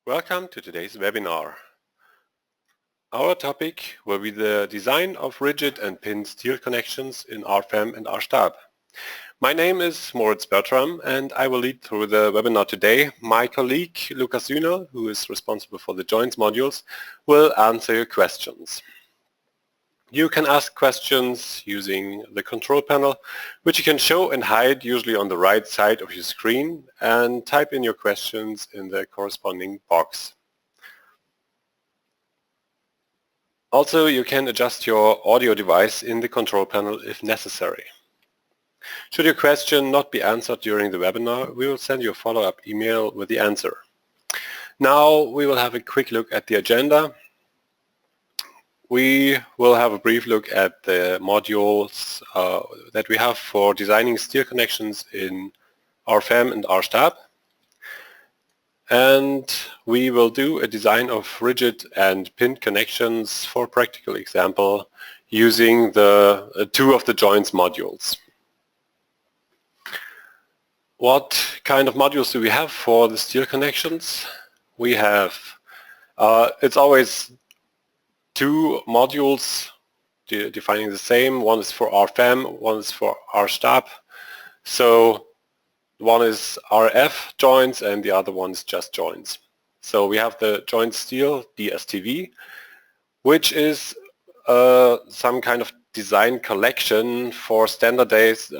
Welcome to today's webinar. Our topic will be the design of rigid and pinned steel connections in RFEM and RSTAB. My name is Moritz Bertram and I will lead through the webinar today. My colleague Lukas Sühner, who is responsible for the joints modules, will answer your questions. You can ask questions using the control panel, which you can show and hide usually on the right side of your screen, and type in your questions in the corresponding box. Also, you can adjust your audio device in the control panel if necessary. Should your question not be answered during the webinar, we will send you a follow-up email with the answer. Now we will have a quick look at the agenda. We will have a brief look at the modules that we have for designing steel connections in RFEM and RSTAB. And we will do a design of rigid and pinned connections for a practical example using the two of the joints modules. What kind of modules do we have for the steel connections? We have, it's always two modules defining the same. One is for RFEM, one is for RSTAB. So one is RF joints and the other one is just joints. So we have the joint steel DSTV, which is some kind of design collection for standardized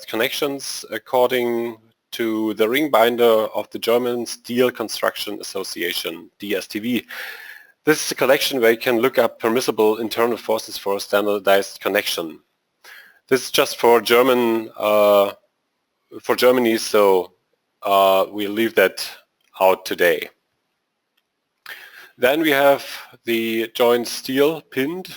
connections according to the ring binder of the German Steel Construction Association, DSTV. This is a collection where you can look up permissible internal forces for a standardized connection. This is just for German, for Germany, so we'll leave that out today. Then we have the joint steel pinned.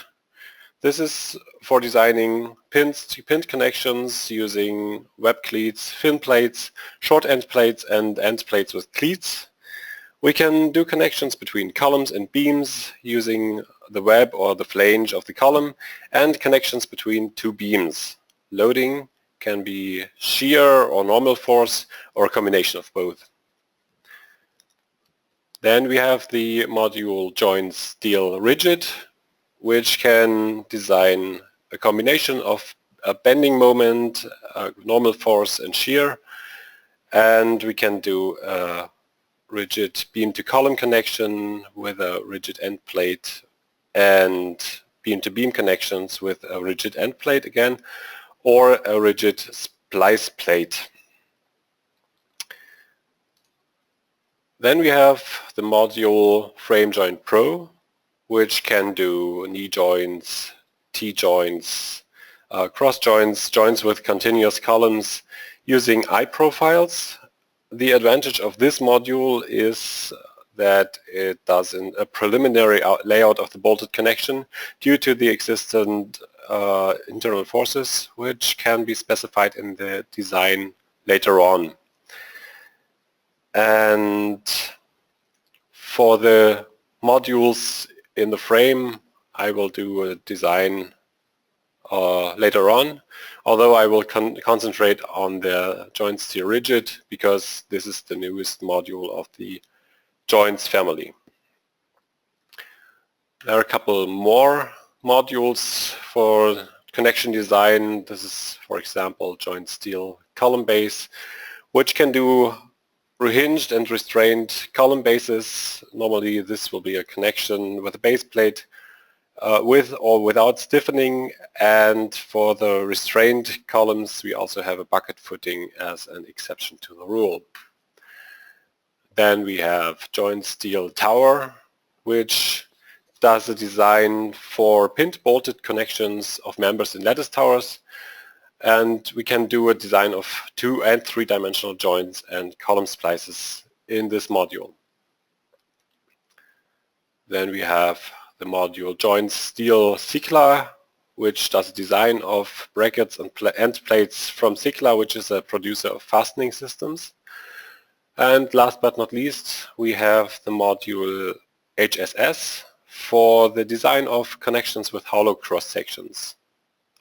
This is for designing pinned connections using web cleats, fin plates, short end plates and end plates with cleats. We can do connections between columns and beams using the web or the flange of the column, and connections between two beams. Loading can be shear or normal force or a combination of both. Then we have the module joint steel rigid, which can design a combination of a bending moment, normal force and shear, and we can do a rigid beam to column connection with a rigid end plate and beam to beam connections with a rigid end plate again, or a rigid splice plate. Then we have the module frame joint pro, which can do knee joints, T-joints, cross joints, joints with continuous columns using eye profiles. The advantage of this module is that it does a preliminary layout of the bolted connection due to the existent internal forces, which can be specified in the design later on. And for the modules in the frame, I will do a design later on, although I will concentrate on the joint steel rigid because this is the newest module of the joints family. There are a couple more modules for connection design. This is, for example, joint steel column base, which can do rehinged and restrained column bases. Normally this will be a connection with a base plate with or without stiffening, and for the restrained columns we also have a bucket footing as an exception to the rule. Then we have joint steel tower, which does the design for pinned bolted connections of members in lattice towers, and we can do a design of 2- and 3-dimensional joints and column splices in this module. Then we have the module joint steel Sigla, which does a design of brackets and end plates from Sigla, which is a producer of fastening systems. And last but not least, we have the module HSS for the design of connections with hollow cross sections,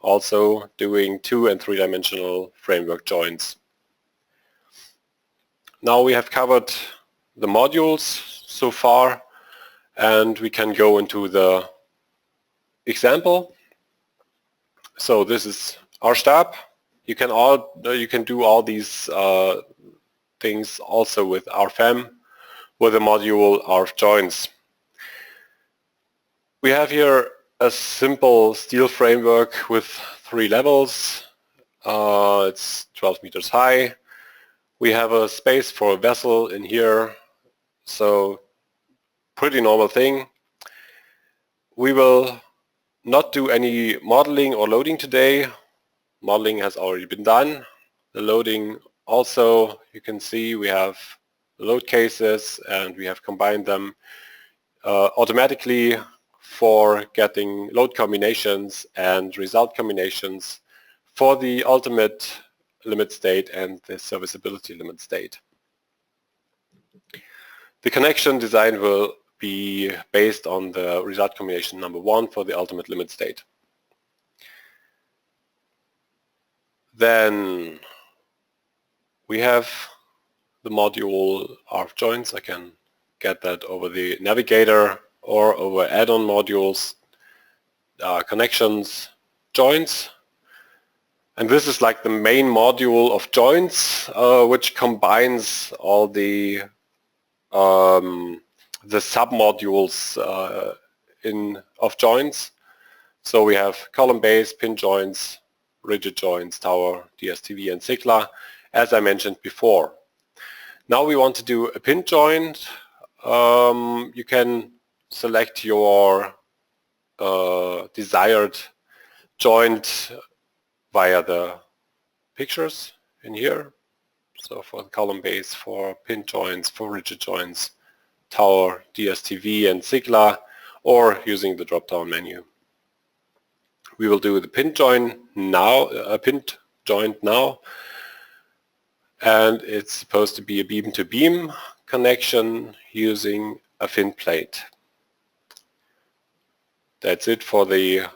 also doing 2- and 3-dimensional framework joints. Now we have covered the modules so far, and we can go into the example. So this is RSTAB. You can do all these things also with RFEM with the module RFJoins. We have here a simple steel framework with 3 levels. It's 12 meters high. We have a space for a vessel in here, so pretty normal thing. We will not do any modeling or loading today. Modeling has already been done. The loading also, you can see we have load cases and we have combined them automatically for getting load combinations and result combinations for the ultimate limit state and the serviceability limit state. The connection design will be based on the result combination number 1 for the ultimate limit state. Then we have the module RFJoins. I can get that over the navigator or over add-on modules, connections, joins. And this is like the main module of joins, which combines all the sub-modules of joins. So we have column base, pin joins, rigid joins, tower, DSTV, and Sigla, as I mentioned before. Now we want to do a pin join. You can select your desired joint via the pictures in here. So for the column base, for pin joints, for rigid joints, tower, DSTV, and Sigla, or using the drop-down menu. We will do the pin joint now, and it's supposed to be a beam-to-beam connection using a fin plate. That's it for the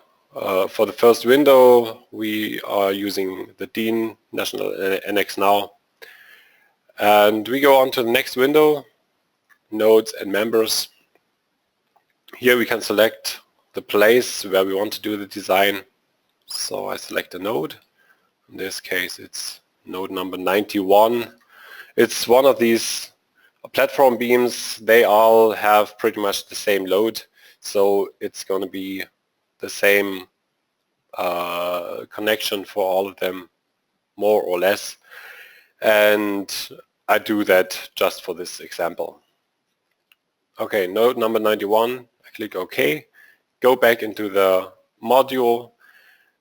first window. We are using the DIN National NX Now. And we go on to the next window, nodes and members. Here we can select the place where we want to do the design. So I select a node. In this case it's node number 91. It's one of these platform beams. They all have pretty much the same load, so it's going to be the same connection for all of them, more or less. And I do that just for this example. Okay, node number 91, I click OK, go back into the module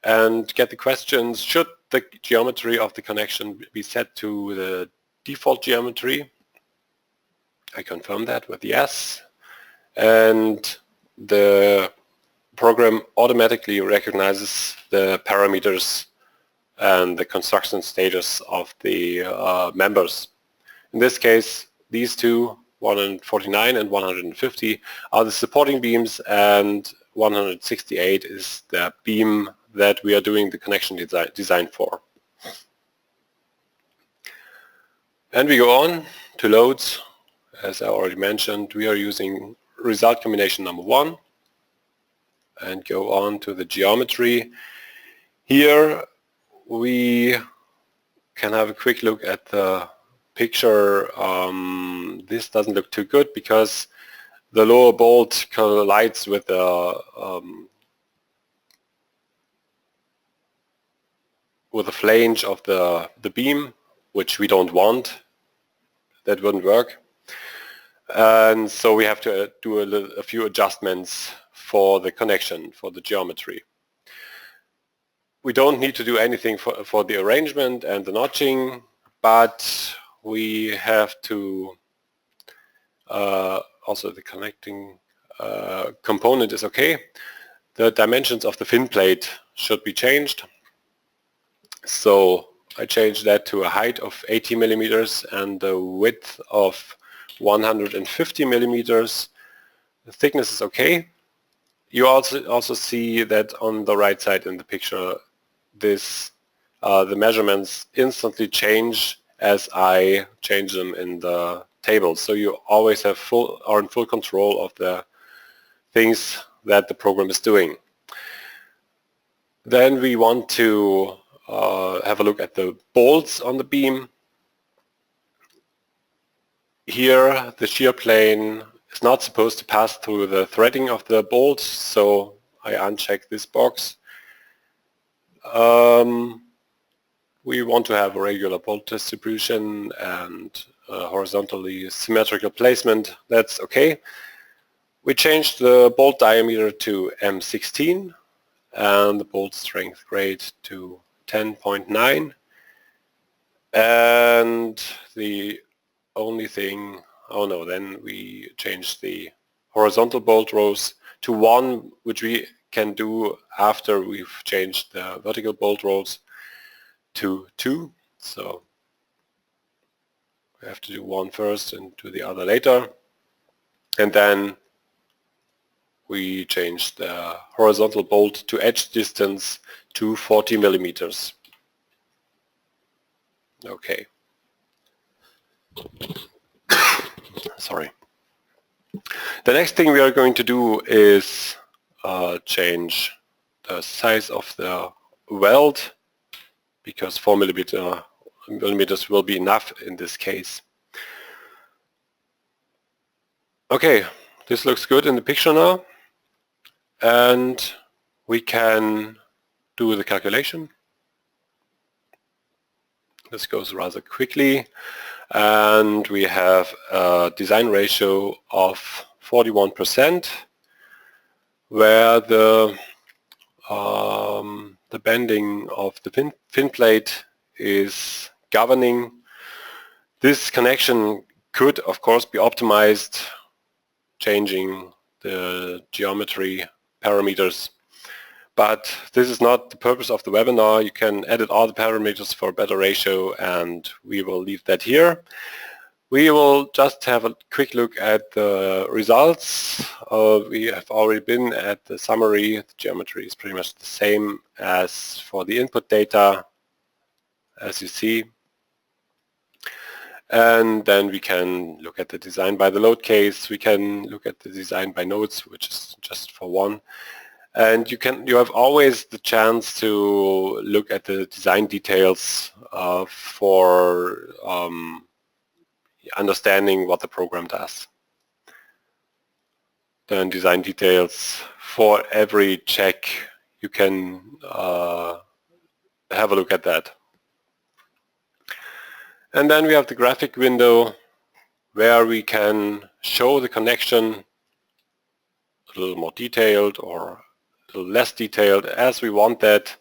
and get the questions. Should the geometry of the connection be set to the default geometry? I confirm that with yes, and the program automatically recognizes the parameters and the construction status of the members. In this case, these two, 149 and 150, are the supporting beams, and 168 is the beam that we are doing the connection design for. And we go on to loads. As I already mentioned, we are using result combination number 1 and go on to the geometry. Here we can have a quick look at the picture. This doesn't look too good because the lower bolt collides with the flange of the beam, which we don't want. That wouldn't work. And so we have to do a few adjustments for the connection, for the geometry. We don't need to do anything for the arrangement and the notching, but we have to also the connecting component is okay. The dimensions of the fin plate should be changed. So I changed that to a height of 80 millimeters and a width of 150 millimeters. The thickness is okay. You also see that on the right side in the picture, this the measurements instantly change as I change them in the tables, so you always have in full control of the things that the program is doing. Then we want to have a look at the bolts on the beam. Here the shear plane is not supposed to pass through the threading of the bolts, so I uncheck this box. We want to have a regular bolt distribution and horizontally symmetrical placement. That's okay. We changed the bolt diameter to M16 and the bolt strength grade to 10.9. And the only thing, then we changed the horizontal bolt rows to 1, which we can do after we've changed the vertical bolt rows to 2. So we have to do 1 first and do the other later. And then we changed the horizontal bolt to edge distance to 40 millimeters. Okay. Sorry. The next thing we are going to do is change the size of the weld, because 4 millimeters will be enough in this case. Okay, this looks good in the picture now, and we can do the calculation. This goes rather quickly, and we have a design ratio of 41%, where the bending of the fin plate is governing. This connection could, of course, be optimized, changing the geometry parameters. But this is not the purpose of the webinar. You can edit all the parameters for a better ratio, and we will leave that here. We will just have a quick look at the results. We have already been at the summary. The geometry is pretty much the same as for the input data, as you see. And then we can look at the design by the load case. We can look at the design by nodes, which is just for one. And you have always the chance to look at the design details for understanding what the program does. Then design details for every check, you can have a look at that. And then we have the graphic window where we can show the connection a little more detailed or a little less detailed as we want that.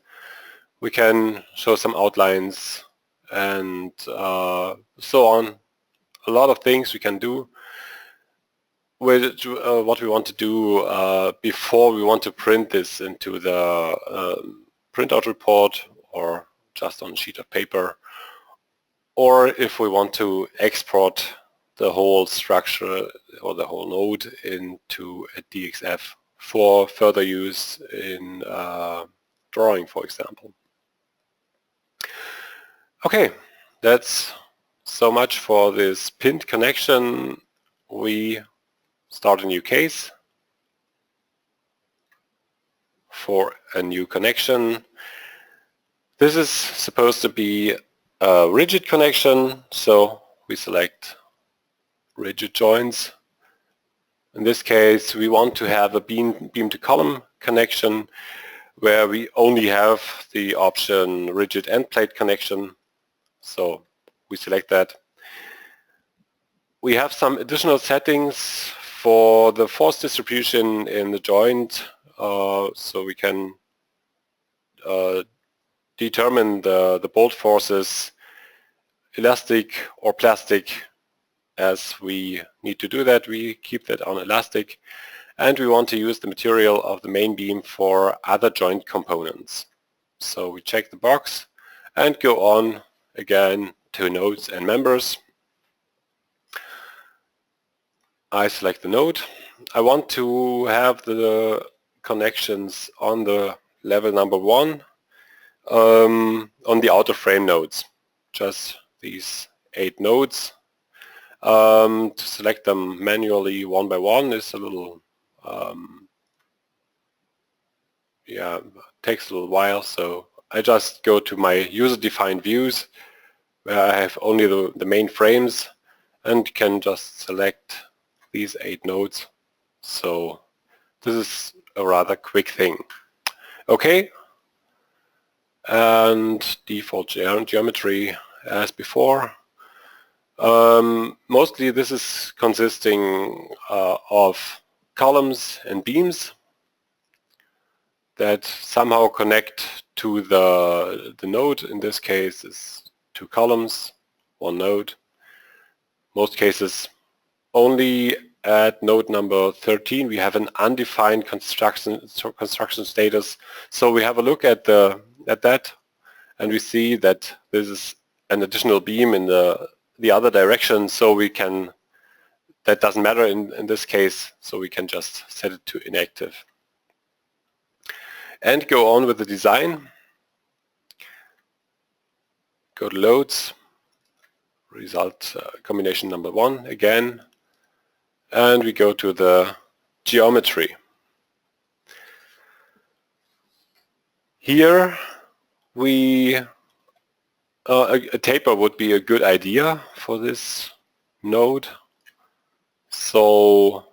We can show some outlines and so on. A lot of things we can do with what we want to do before we want to print this into the printout report or just on a sheet of paper, or if we want to export the whole structure or the whole node into a DXF for further use in drawing, for example. Okay, that's so much for this pinned connection. We start a new case for a new connection. This is supposed to be a rigid connection, so we select rigid joints. In this case, we want to have a beam to column connection where we only have the option rigid end plate connection. So we select that. We have some additional settings for the force distribution in the joint, so we can determine the bolt forces, elastic or plastic. As we need to do that, we keep that on elastic, and we want to use the material of the main beam for other joint components. So we check the box and go on again to nodes and members. I select the node. I want to have the connections on the level number 1 on the outer frame nodes, just these 8 nodes. To select them manually one by one is a little, yeah, takes a little while. So I just go to my user-defined views where I have only the main frames and can just select these 8 nodes. So this is a rather quick thing. Okay, and default geometry as before. Mostly this is consisting of columns and beams that somehow connect to the node. In this case is 2 columns, 1 node. Most cases only at node number 13 we have an undefined construction status. So we have a look at that and we see that this is an additional beam in the other direction, so we can, that doesn't matter in this case, so we can just set it to inactive. And go on with the design. Go to loads, result combination number 1 again, and we go to the geometry. Here we a taper would be a good idea for this node. So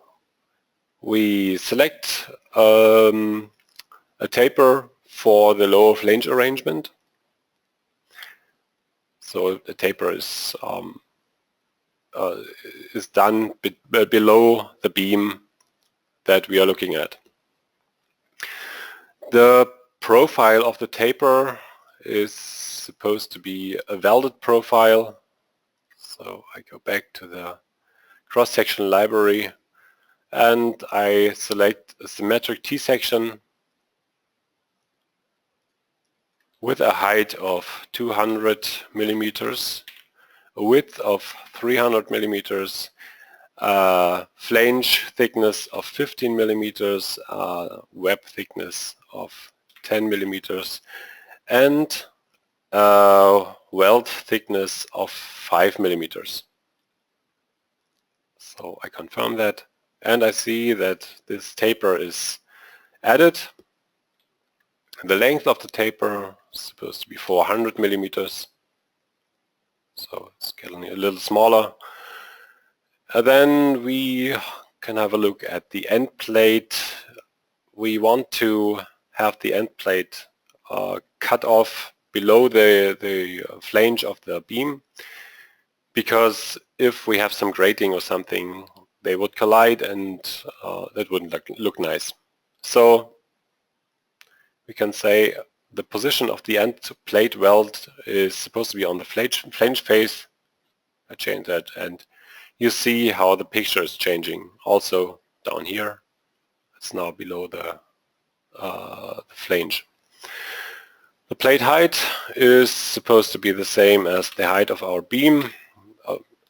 we select a taper for the lower flange arrangement. So the taper is done below the beam that we are looking at. The profile of the taper is supposed to be a welded profile. So I go back to the cross-section library and I select a symmetric T-section with a height of 200 millimeters, a width of 300 millimeters, flange thickness of 15 millimeters, web thickness of 10 millimeters, and weld thickness of 5 millimeters. So I confirm that and I see that this taper is added. The length of the taper is supposed to be 400 millimeters. So it's getting a little smaller. And then we can have a look at the end plate. We want to have the end plate cut off below the flange of the beam, because if we have some grating or something, they would collide and that wouldn't look nice. So we can say the position of the end plate weld is supposed to be on the flange face. I change that and you see how the picture is changing. Also down here, it's now below the flange. The plate height is supposed to be the same as the height of our beam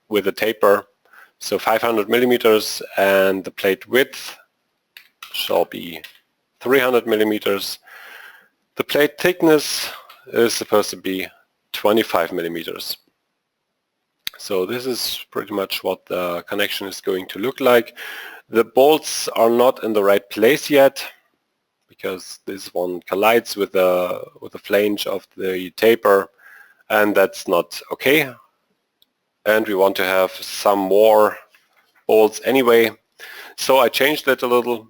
with a taper, so 500 millimeters, and the plate width shall be 300 millimeters. The plate thickness is supposed to be 25 millimeters. So this is pretty much what the connection is going to look like. The bolts are not in the right place yet, because this one collides with the flange of the taper, and that's not okay. And we want to have some more bolts anyway. So I changed that a little.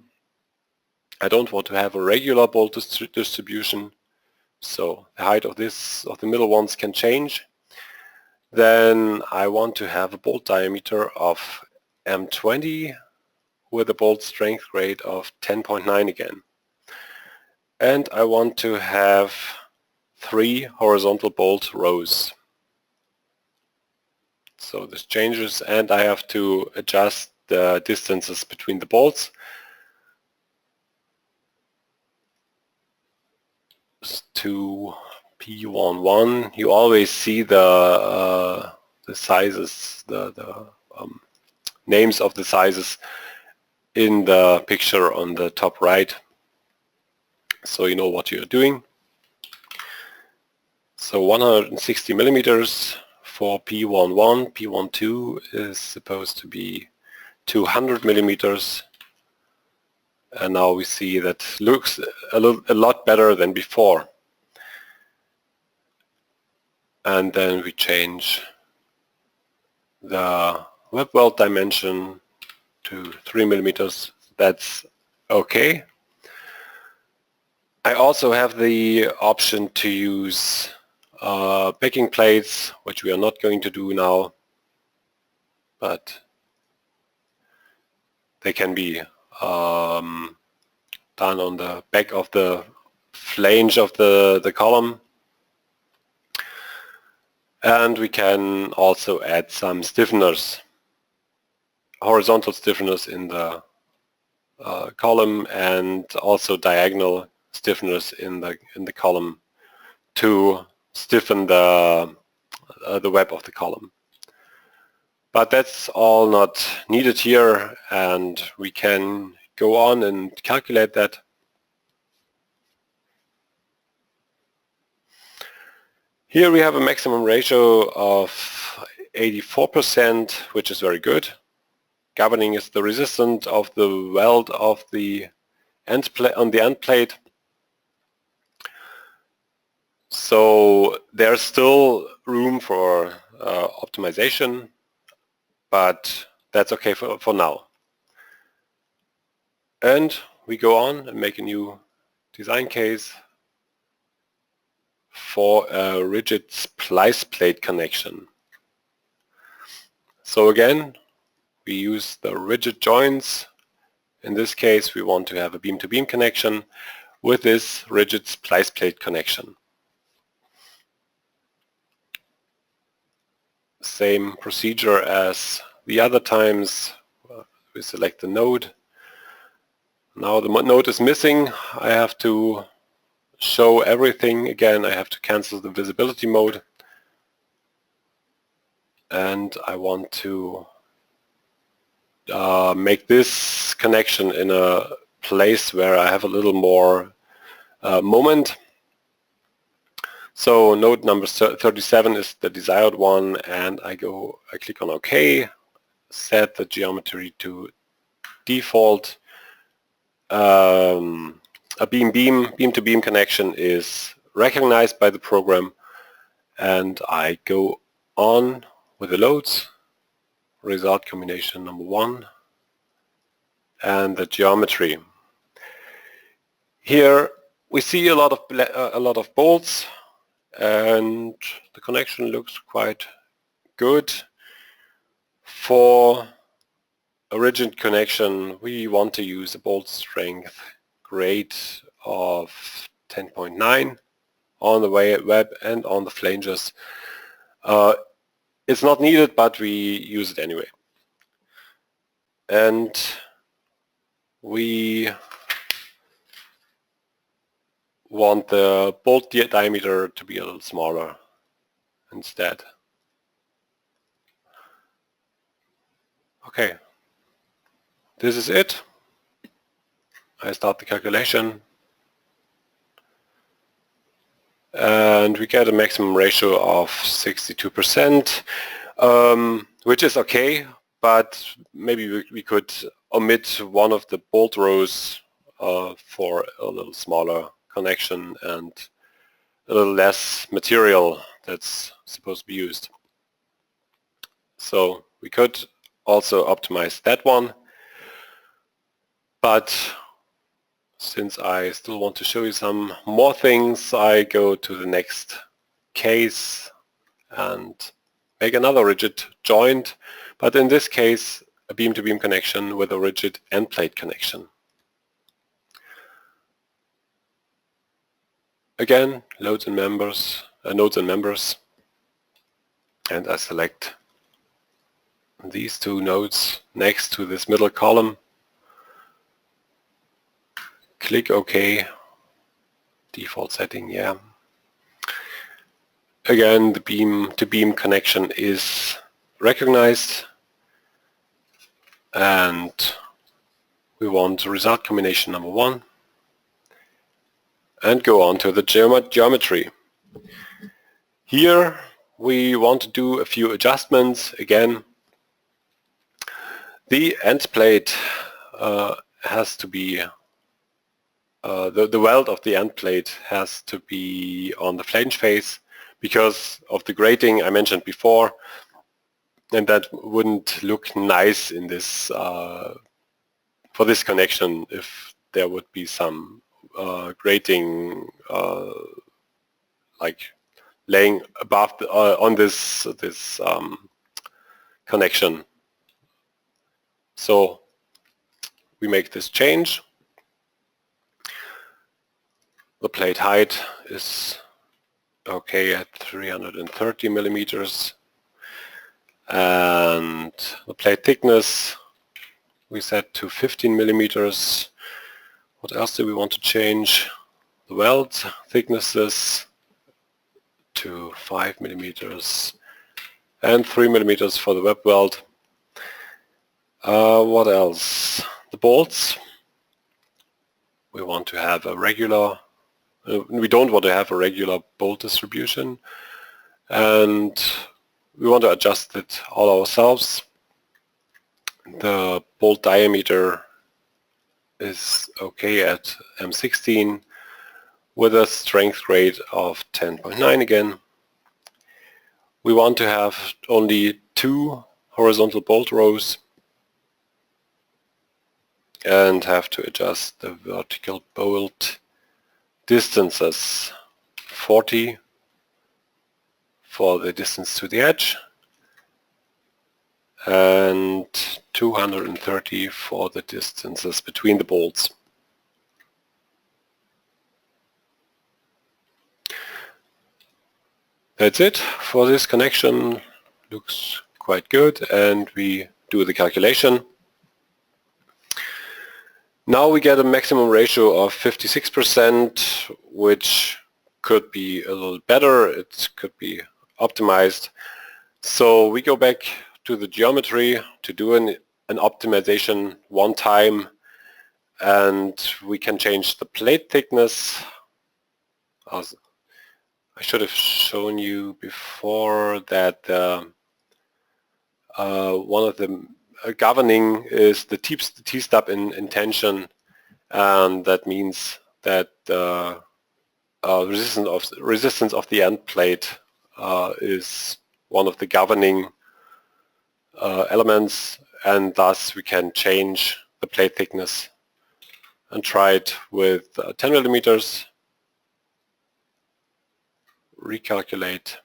I don't want to have a regular bolt distribution, so the height of the middle ones can change. Then I want to have a bolt diameter of M20 with a bolt strength grade of 10.9 again. And I want to have 3 horizontal bolt rows. So this changes, and I have to adjust the distances between the bolts. To P11, you always see the sizes, the names of the sizes in the picture on the top right, so you know what you're doing. So 160 millimeters for P11, P12 is supposed to be 200 millimeters, and now we see that looks a lot better than before. And then we change the web weld dimension to 3 millimeters. That's okay. I also have the option to use backing plates, which we are not going to do now, but they can be done on the back of the flange of the column. And we can also add some stiffeners, horizontal stiffeners in the column, and also diagonal stiffeners in the column to stiffen the web of the column. But that's all not needed here, and we can go on and calculate that. Here we have a maximum ratio of 84%, which is very good. Governing is the resistance of the weld of the end on the end plate. So there's still room for optimization, but that's okay for now. And we go on and make a new design case for a rigid splice plate connection. So again, we use the rigid joints. In this case, we want to have a beam-to-beam connection with this rigid splice plate connection. Same procedure as the other times. We select the node. Now the node is missing. I have to show everything again. I have to cancel the visibility mode, and I want to make this connection in a place where I have a little more moment. So node number 37 is the desired one, and I click on OK, set the geometry to default. A beam-to-beam connection is recognized by the program, and I go on with the loads, result combination number 1, and the geometry. Here we see a lot of bolts, and the connection looks quite good. For a rigid connection, we want to use a bolt strength grade of 10.9 on the web and on the flanges. It's not needed, but we use it anyway. And we want the bolt diameter to be a little smaller instead. Okay, this is it. I start the calculation, and we get a maximum ratio of 62%, which is okay, but maybe we could omit one of the bolt rows for a little smaller connection and a little less material that's supposed to be used. So we could also optimize that one, but since I still want to show you some more things, I go to the next case and make another rigid joint, but in this case a beam-to-beam connection with a rigid end plate connection. Again, nodes and members, and I select these two nodes next to this middle column. Click OK, default setting, yeah. Again, the beam-to-beam connection is recognized, and we want result combination number 1, and go on to the geometry. Here we want to do a few adjustments again. The end plate has to be, the weld of the end plate has to be on the flange face because of the grating I mentioned before, and that wouldn't look nice in this for this connection if there would be some grating like laying above the, on this connection. So we make this change. The plate height is okay at 330 millimeters, and the plate thickness we set to 15 millimeters. What else do we want to change? The weld thicknesses to 5 millimeters and 3 millimeters for the web weld. What else? The bolts. We want to have a regular, we don't want to have a regular bolt distribution, and we want to adjust it all ourselves. The bolt diameter is okay at M16 with a strength grade of 10.9 again. We want to have only 2 horizontal bolt rows and have to adjust the vertical bolt distances, 40 for the distance to the edge and 230 for the distances between the bolts. That's it for this connection. Looks quite good, and we do the calculation. Now we get a maximum ratio of 56%, which could be a little better. It could be optimized. So we go back to the geometry to do an optimization one time, and we can change the plate thickness. I should have shown you before that one of the governing is the T-stub in tension, and that means that the resistance of the end plate is one of the governing elements, and thus we can change the plate thickness and try it with 10 millimeters, recalculate.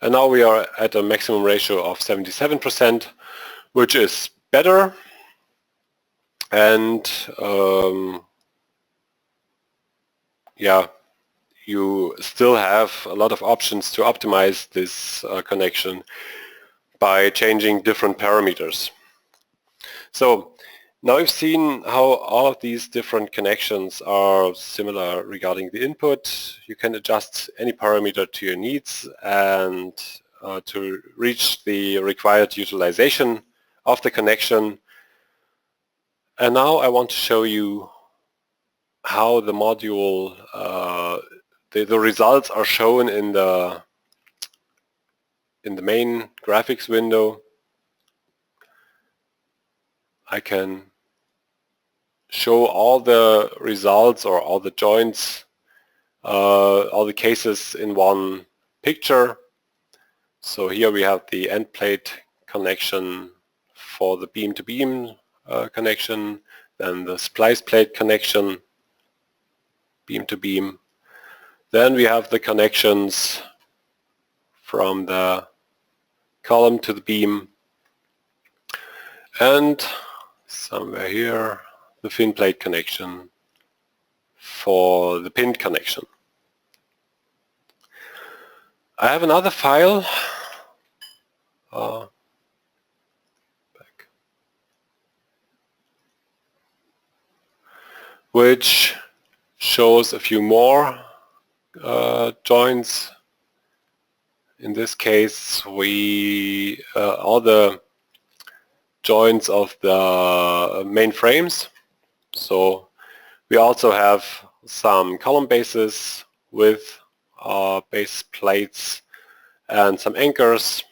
And now we are at a maximum ratio of 77%, which is better. And yeah, you still have a lot of options to optimize this connection by changing different parameters. So now you've seen how all of these different connections are similar regarding the input. You can adjust any parameter to your needs and to reach the required utilization of the connection. And now I want to show you how the module, the results are shown in the main graphics window. I can show all the results or all the joints, all the cases in one picture. So here we have the end plate connection for the beam-to-beam connection, then the splice plate connection, beam-to-beam. Then we have the connections from the column to the beam, and somewhere here the fin plate connection for the pinned connection. I have another file which shows a few more joints. In this case, we all the joints of the main frames. So we also have some column bases with base plates and some anchors.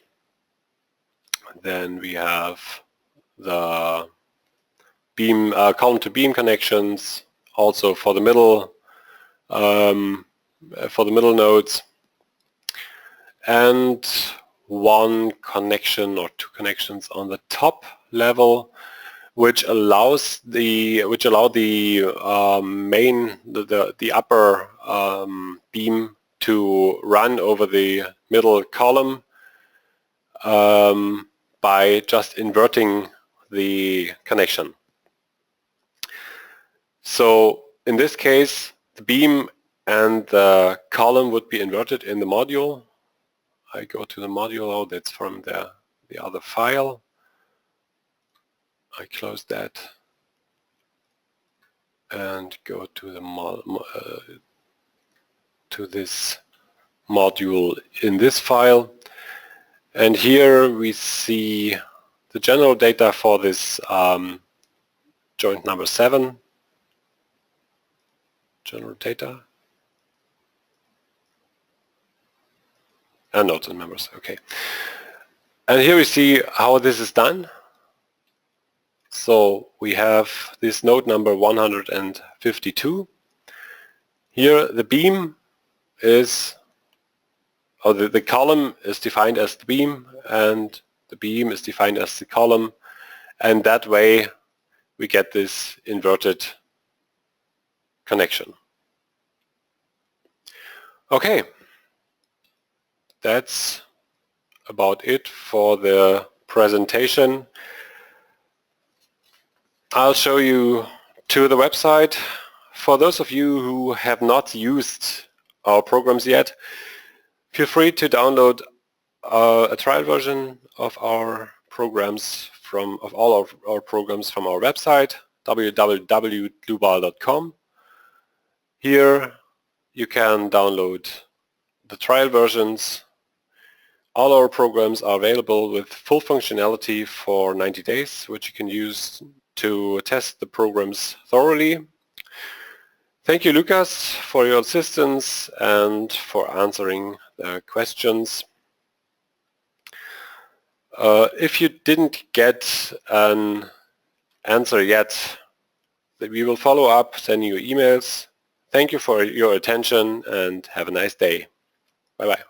Then we have the beam column to beam connections, also for the middle nodes, and one connection or two connections on the top level, which allow the upper beam to run over the middle column by just inverting the connection. So in this case, the beam and the column would be inverted in the module. I go to the module, oh, that's from the other file. I close that and go to the to this module in this file. And here we see the general data for this joint number 7. General data. And notes and members, okay. And here we see how this is done. So we have this node number 152. Here the beam is, or the column is defined as the beam, and the beam is defined as the column, and that way we get this inverted connection. Okay, that's about it for the presentation. I'll show you to the website. For those of you who have not used our programs yet, feel free to download a trial version of our programs of all of our programs from our website, www.dlubal.com. Here you can download the trial versions. All our programs are available with full functionality for 90 days, which you can use to test the programs thoroughly. Thank you, Lucas, for your assistance and for answering the questions. If you didn't get an answer yet, we will follow up, sending you emails. Thank you for your attention and have a nice day. Bye-bye.